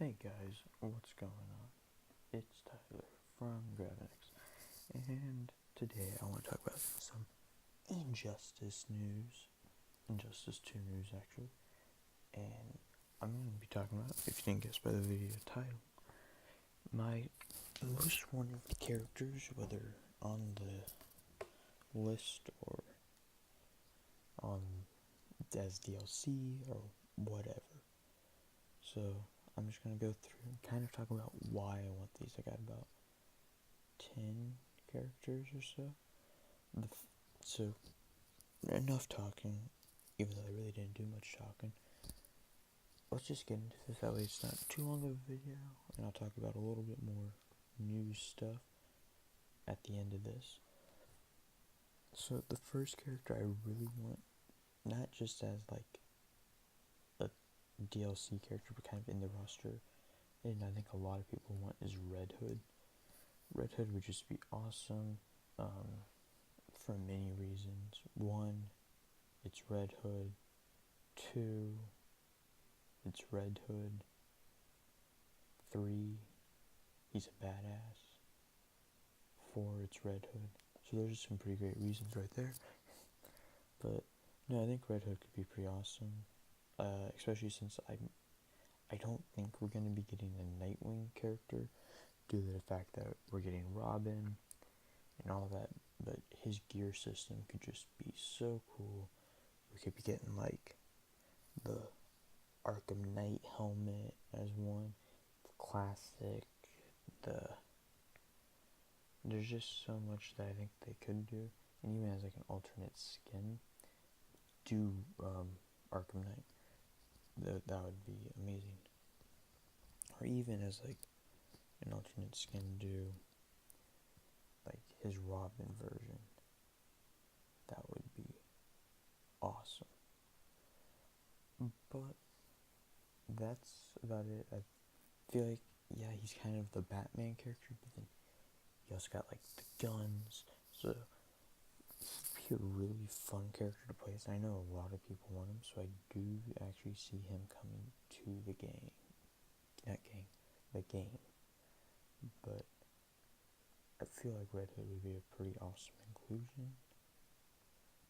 Hey guys, what's going on? It's Tyler from Gravinex, and today I want to talk about some Injustice news. Injustice 2 news, actually. And I'm going to be talking about, if you didn't guess by the video title, my most wanted characters, whether on the list or on as DLC or whatever. So I'm just going to go through and kind of talk about why I want these. I got about 10 characters or so. So, enough talking, even though I really didn't do much talking. Let's just get into this, that way it's not too long of a video, and I'll talk about a little bit more news stuff at the end of this. So, the first character I really want, not just as like a DLC character, but kind of in the roster, and I think a lot of people want, is Red Hood. Red Hood would just be awesome, for many reasons. One, it's Red Hood. Two, it's Red Hood. 3, he's a badass. 4, it's Red Hood. So there's some pretty great reasons right there. But no, I think Red Hood could be pretty awesome. Especially since I don't think we're going to be getting a Nightwing character due to the fact that we're getting Robin and all that. But his gear system could just be so cool. We could be getting like the Arkham Knight helmet as one, the classic, there's just so much that I think they could do, and even as like an alternate skin, do Arkham Knight, that would be amazing. Or even as like an alternate skin, do like his Robin version, that would be awesome. But that's about it. I feel like, yeah, he's kind of the Batman character, but then he also got like the guns, so he'd be a really fun character to play. And I know a lot of people want him, so I do actually see him coming to the game. The game. But I feel like Red Hood would be a pretty awesome inclusion.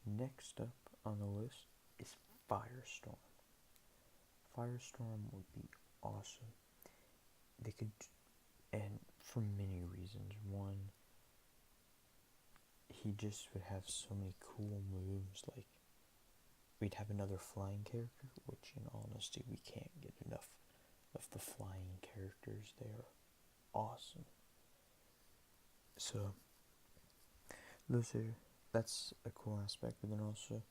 Next up on the list is Firestorm. Firestorm would be awesome. They could, and for many reasons. One, he just would have so many cool moves. Like, we'd have another flying character, which in all honesty we can't get enough of the flying characters. They are awesome. So that's a cool aspect. But then also,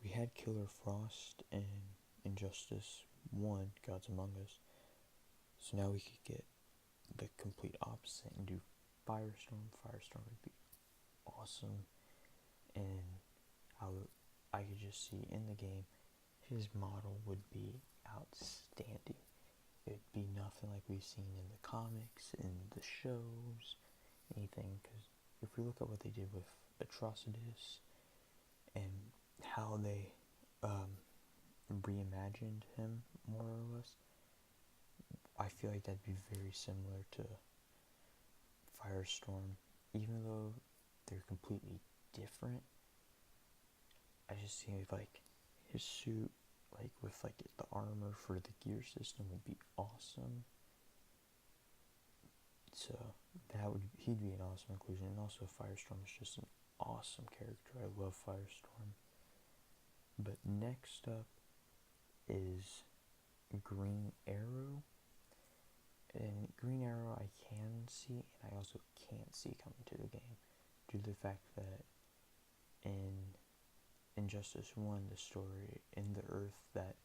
we had Killer Frost in Injustice 1, Gods Among Us. So now we could get the complete opposite and do Firestorm. Firestorm would be awesome, and I could just see in the game his model would be outstanding. It would be nothing like we've seen in the comics, in the shows, anything, because if we look at what they did with Atrocitus and how they reimagined him, more or less, I feel like that'd be very similar to Firestorm. Even though they're completely different, I just see like his suit, like with like the armor for the gear system, would be awesome. So he'd be an awesome inclusion. And also Firestorm is just an awesome character. I love Firestorm. But next up is Green Arrow. And Green Arrow I can see, and I also can't see coming to the game, due to the fact that in Injustice 1, the story in the Earth that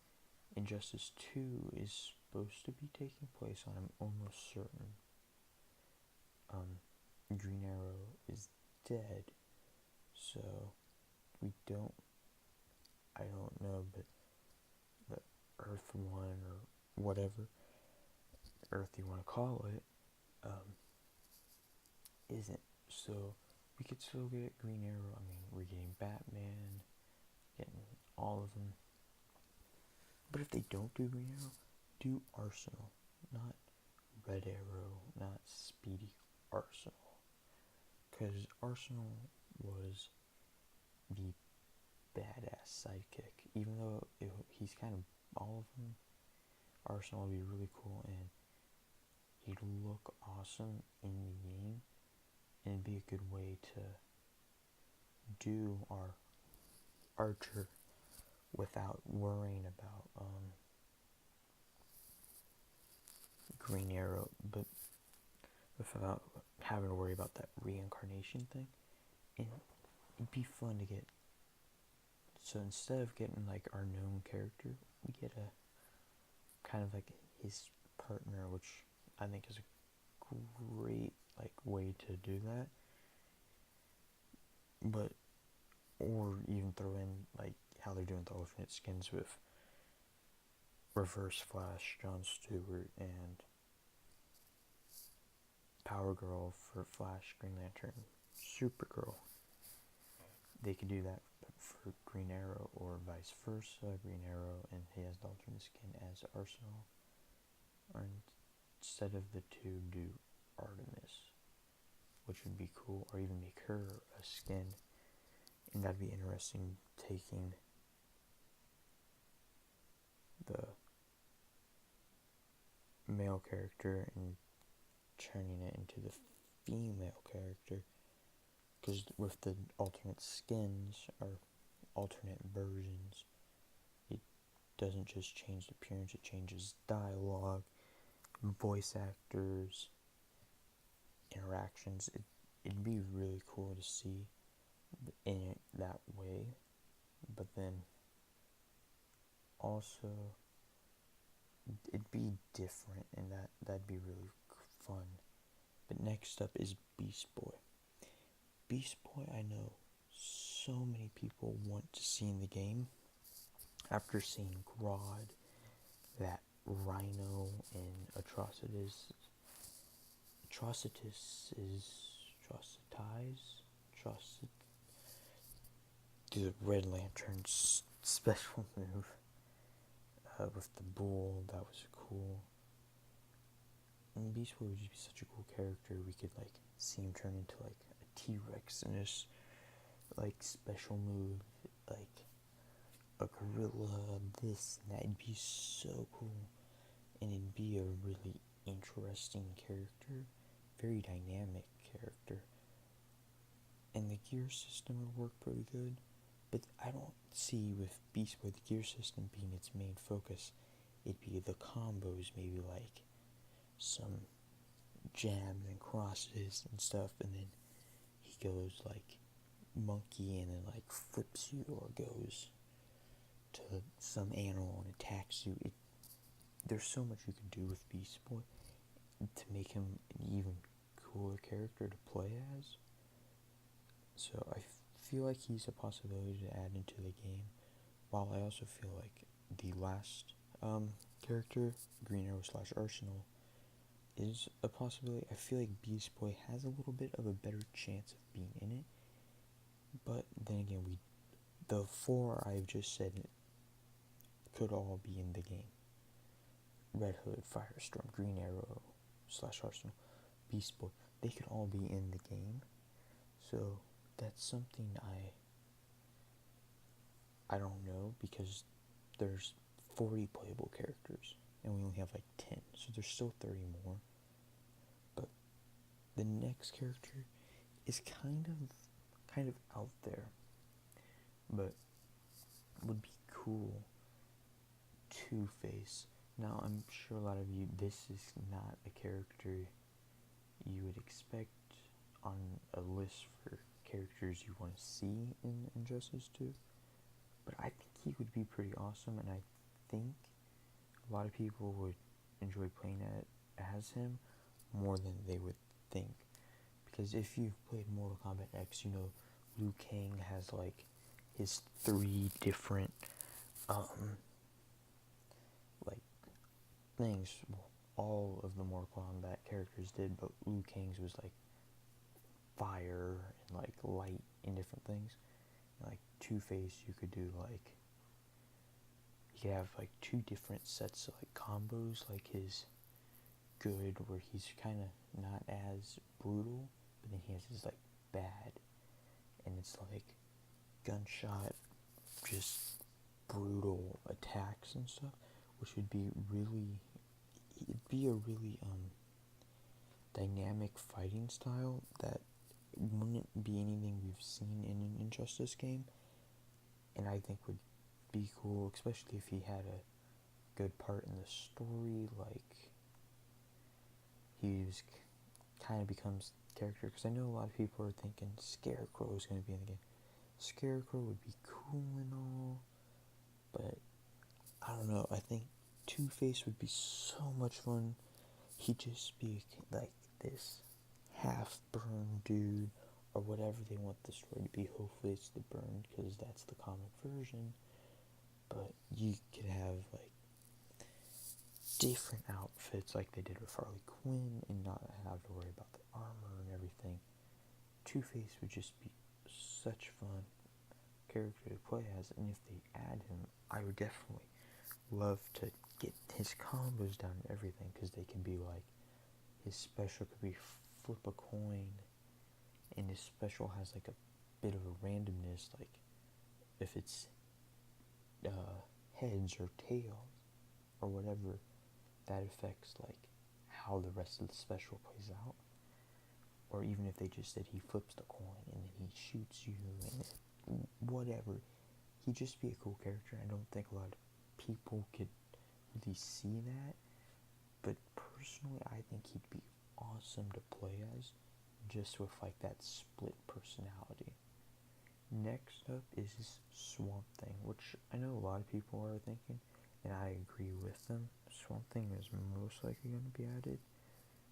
Injustice 2 is supposed to be taking place on, I'm almost certain, Green Arrow is dead. So I don't know, but the Earth 1 or whatever Earth you want to call it, isn't. So we could still get Green Arrow. I mean, we're getting Batman, getting all of them. But if they don't do Green Arrow, do Arsenal. not Red Arrow, not Speedy Arsenal. Because Arsenal was the badass sidekick. Even though he's kind of all of them, Arsenal would be really cool and he'd look awesome in the game. And it'd be a good way to do our Archer without worrying about Green Arrow, but without having to worry about that reincarnation thing. And it'd be fun to get. So instead of getting like our known character, we get a kind of like his partner, which I think is a great like way to do that. But or even throw in like how they're doing the alternate skins with Reverse Flash, John Stewart, and Power Girl for Flash, Green Lantern, Supergirl. They could do that for Green Arrow or vice versa. Green Arrow and he has the alternate skin as Arsenal. Or instead of the two, do Artemis, which would be cool, or even make her a skin. And that'd be interesting, taking the male character and turning it into the female character, because with the alternate skins or alternate versions, it doesn't just change the appearance, it changes dialogue, voice actors, interactions. It'd be really cool to see in it that way, but then also it'd be different, and that'd be really fun. But next up is Beast Boy. Beast Boy, I know so many people want to see in the game. After seeing Grodd, that Rhino, and the Red Lantern's special move with the bull, that was cool. And Beast Boy would just be such a cool character. We could like see him turn into like a T-Rex in his like special move, like a gorilla, this and that. It'd be so cool, and it'd be a really interesting character, very dynamic character. And the gear system would work pretty good, but I don't see with Beast Boy the gear system being its main focus. It'd be the combos, maybe like some jabs and crosses and stuff, and then he goes like monkey and then like flips you, or goes to some animal and attacks you. There's so much you can do with Beast Boy to make him an even cooler character to play as. So I feel like he's a possibility to add into the game, while I also feel like the last character, Green Arrow / Arsenal, is a possibility. I feel like Beast Boy has a little bit of a better chance of being in it, but then again, the four I've just said could all be in the game. Red Hood, Firestorm, Green Arrow / Arsenal, Beast Boy, they could all be in the game. So that's something I don't know, because there's 40 playable characters and we only have like 10, so there's still 30 more. But the next character is kind of out there, but would be cool. Two-Face. Now I'm sure a lot of you, this is not a character you would expect on a list for characters you want to see in Injustice 2, but I think he would be pretty awesome, and I think a lot of people would enjoy playing as him more than they would think. Because if you've played Mortal Kombat X, you know Liu Kang has like his 3 different like things. Well, all of the Mortal Kombat characters did, but Liu Kang's was like fire and like light and different things. And like Two-Face, you could do like, you could have like 2 different sets of like combos, like his good, where he's kind of not as brutal, but then he has his like bad, and it's like gunshot, just brutal attacks and stuff, which would be really, it'd be a really dynamic fighting style that wouldn't be anything we've seen in an Injustice game, and I think would be cool, especially if he had a good part in the story, like he was kind of becomes character, because I know a lot of people are thinking Scarecrow is going to be in the game. Scarecrow would be cool and all, but I don't know, I think Two-Face would be so much fun. He'd just be like this half-burned dude, or whatever they want the story to be. Hopefully it's the burned, because that's the comic version, but you could have like different outfits like they did with Harley Quinn, and not have to worry about the armor and everything. Two-Face would just be such fun character to play as, and if they add him, I would definitely love to get his combos down and everything, because they can be like, his special could be flip a coin, and his special has like a bit of a randomness, like if it's heads or tails or whatever, that affects like how the rest of the special plays out. Or even if they just said he flips the coin and then he shoots you and whatever, he'd just be a cool character. I don't think a lot of people could really see that, but personally I think he'd be awesome to play as, just with like that split personality. Next up is Swamp Thing, which I know a lot of people are thinking, and I agree with them. Swamp Thing is most likely going to be added,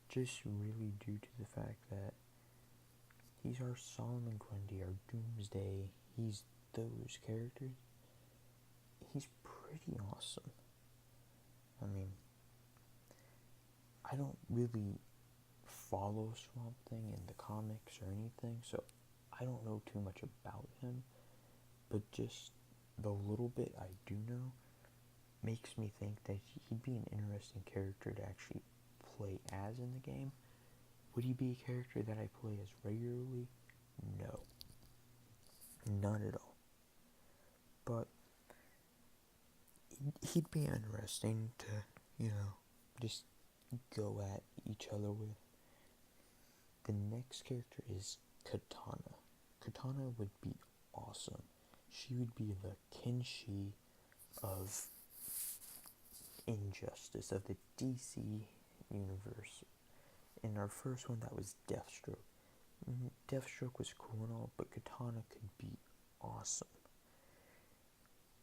just really due to the fact that he's our Solomon Grundy, our Doomsday, he's those characters. He's pretty awesome. I mean, I don't really follow Swamp Thing in the comics or anything, so I don't know too much about him, but just the little bit I do know makes me think that he'd be an interesting character to actually play as in the game. Would he be a character that I play as regularly? No. None at all. But he'd be interesting to, just go at each other with. The next character is Katana. Katana would be awesome. She would be the Kenshi of Injustice, of the DC universe. In our first one, that was Deathstroke. Deathstroke was cool and all, but Katana could be awesome.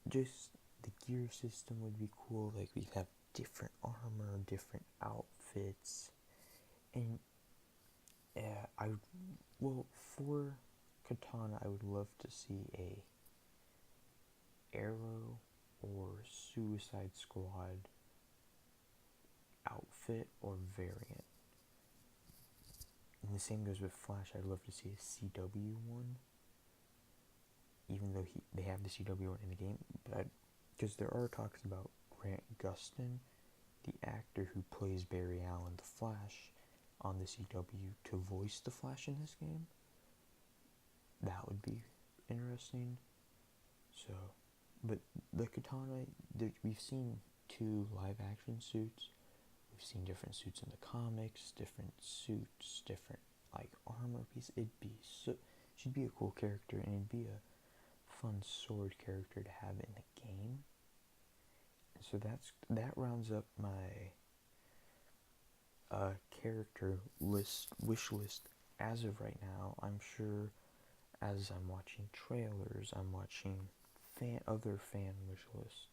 Just the gear system would be cool. Like, we'd have different armor, different outfits, and for Katana, I would love to see a Arrow or Suicide Squad outfit or variant. And the same goes with Flash. I'd love to see a CW one, even though they have the CW one in the game, but because there are talks about Grant Gustin, the actor who plays Barry Allen, the Flash, on the CW, to voice the Flash in this game. That would be interesting. So, but the Katana, we've seen 2 live action suits. We've seen different suits in the comics, different suits, different like armor pieces. She'd be a cool character, and it'd be a fun sword character to have in the game. So that rounds up my character wish list as of right now. I'm sure as I'm watching trailers, I'm watching other fan wish lists.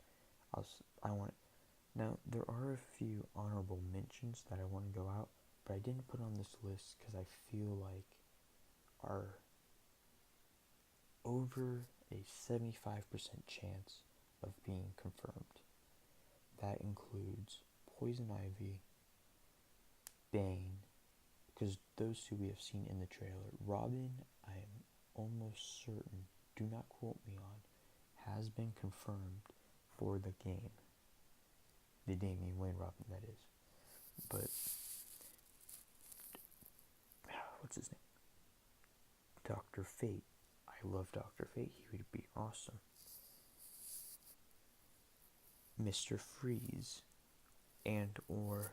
Now, there are a few honorable mentions that I want to go out, but I didn't put on this list because I feel like are over a 75% chance of being confirmed. That includes Poison Ivy, Bane, because those 2 we have seen in the trailer. Robin, I am almost certain, do not quote me on, has been confirmed for the game. The Damian Wayne Robin, that is. But Fate. I love Dr. Fate. He would be awesome. Mr. Freeze and or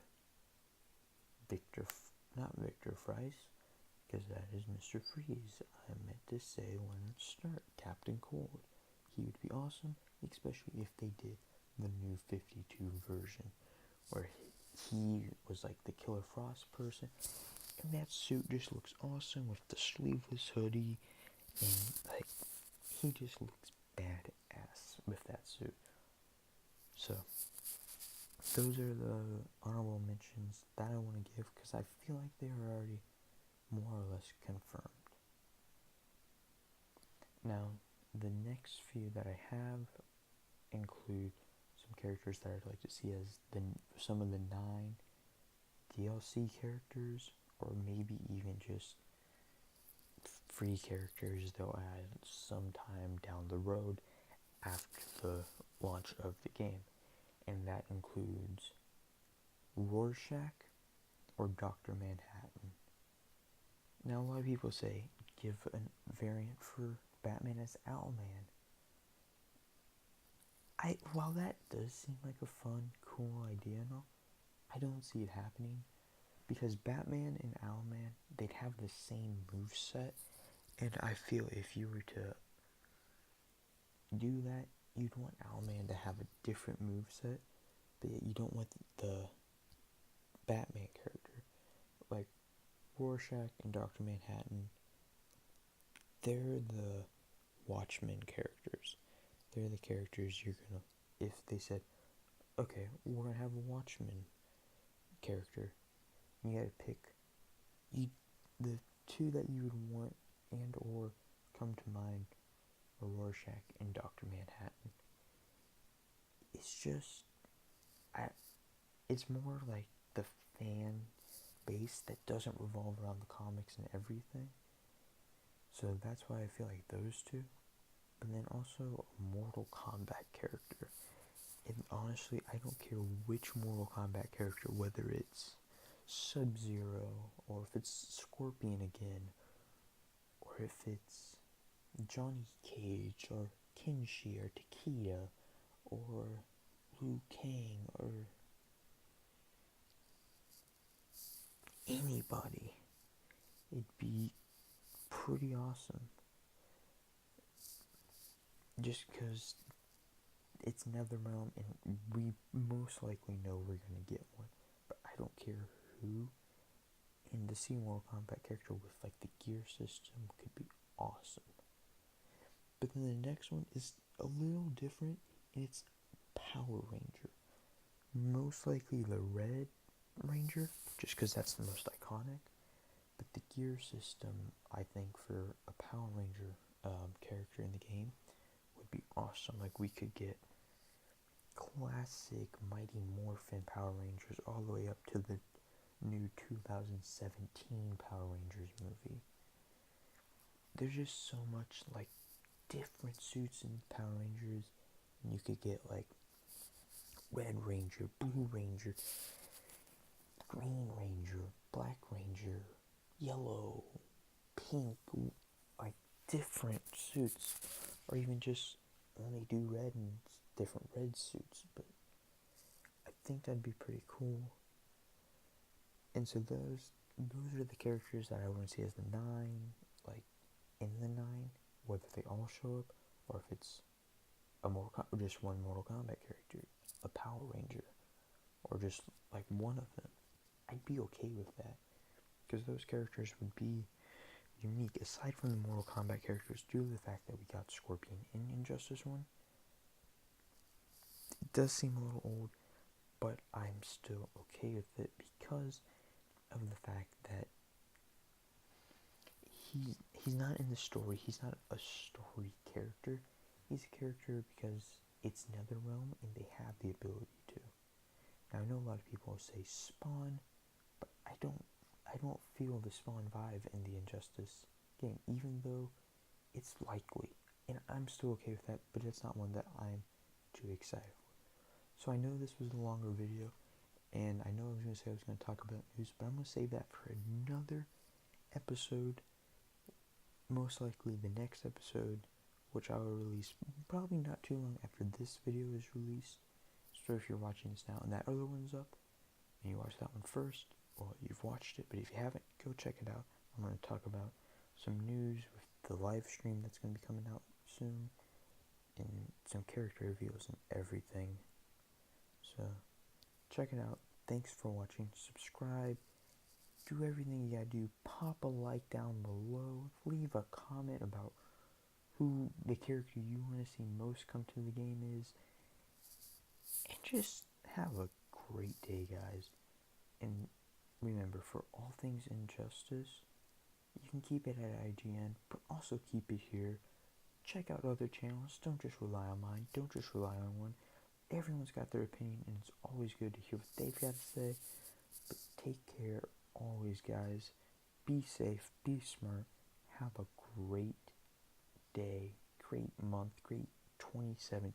not Victor Fries, because that is Mr. Freeze. I meant to say Leonard Start, Captain Cold. He would be awesome, especially if they did the new 52 version, where he was like the Killer Frost person, and that suit just looks awesome with the sleeveless hoodie, and like he just looks badass with that suit. So those are the honorable mentions that I want to give, because I feel like they are already more or less confirmed. Now, the next few that I have include some characters that I'd like to see as some of the 9 DLC characters, or maybe even just free characters they'll add sometime down the road after the launch of the game. And that includes Rorschach or Dr. Manhattan. Now, a lot of people say give a variant for Batman as Owlman. While that does seem like a fun, cool idea and all, I don't see it happening, because Batman and Owlman, they'd have the same moveset, and I feel if you were to do that, you'd want Owlman to have a different moveset, but yet you don't want the Batman character. Like Rorschach and Dr. Manhattan, they're the Watchmen characters. They're the characters you're gonna, if they said, okay, we're gonna have a Watchmen character, you gotta pick the 2 that you would want and or come to mind are Rorschach and Dr. Manhattan. It's just, it's more like the fan base that doesn't revolve around the comics and everything. So that's why I feel like those 2. And then also a Mortal Kombat character. And honestly, I don't care which Mortal Kombat character, whether it's Sub-Zero, or if it's Scorpion again, or if it's Johnny Cage, or Kenshi, or Takeda, or Liu Kang, or anybody. It'd be pretty awesome. Just because it's NetherRealm, and we most likely know we're going to get one. But I don't care who. And to see Mortal Kombat character with like the gear system could be awesome. But then the next one is a little different, and it's Power Ranger. Most likely the Red Ranger, just because that's the most iconic. But the gear system, I think, for a Power Ranger character in the game would be awesome. Like, we could get classic Mighty Morphin Power Rangers all the way up to the new 2017 Power Rangers movie. There's just so much, like, different suits in Power Rangers. And you could get, like, Red Ranger, Blue Ranger, Green Ranger, Black Ranger, Yellow, Pink, like, different suits. Or even just only do red and different red suits. But I think that'd be pretty cool. And so those are the characters that I want to see as the 9, like, in the 9, whether they all show up, or if it's just one Mortal Kombat character, a Power Ranger, or just, like, one of them. I'd be okay with that, because those characters would be unique, aside from the Mortal Kombat characters, due to the fact that we got Scorpion in Injustice 1. It does seem a little old, but I'm still okay with it, because of the fact that he's not in the story. He's not a story character. He's a character because it's NetherRealm and they have the ability to. Now, I know a lot of people say Spawn, but I don't feel the Spawn vibe in the Injustice game, even though it's likely. And I'm still okay with that, but it's not one that I'm too excited for. So I know this was a longer video, and I know I was going to say I was going to talk about news, but I'm going to save that for another episode, most likely the next episode, which I will release probably not too long after this video is released. So if you're watching this now and that other one's up, and you watch that one first, well, you've watched it, but if you haven't, go check it out. I'm going to talk about some news with the live stream that's going to be coming out soon, and some character reveals and everything. So, check it out. Thanks for watching. Subscribe. Do everything you gotta do. Pop a like down below. Leave a comment about who the character you want to see most come to the game is. And just have a great day, guys. And remember, for all things Injustice, you can keep it at IGN, but also keep it here. Check out other channels. Don't just rely on mine. Don't just rely on one. Everyone's got their opinion, and it's always good to hear what they've got to say. But take care always, guys. Be safe. Be smart. Have a great day, great month, great 2017.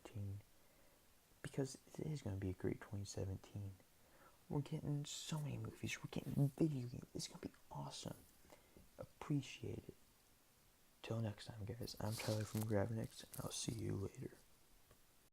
Because it is going to be a great 2017. We're getting so many movies. We're getting video games. It's going to be awesome. Appreciate it. Till next time, guys. I'm Tyler from Gravenix, and I'll see you later.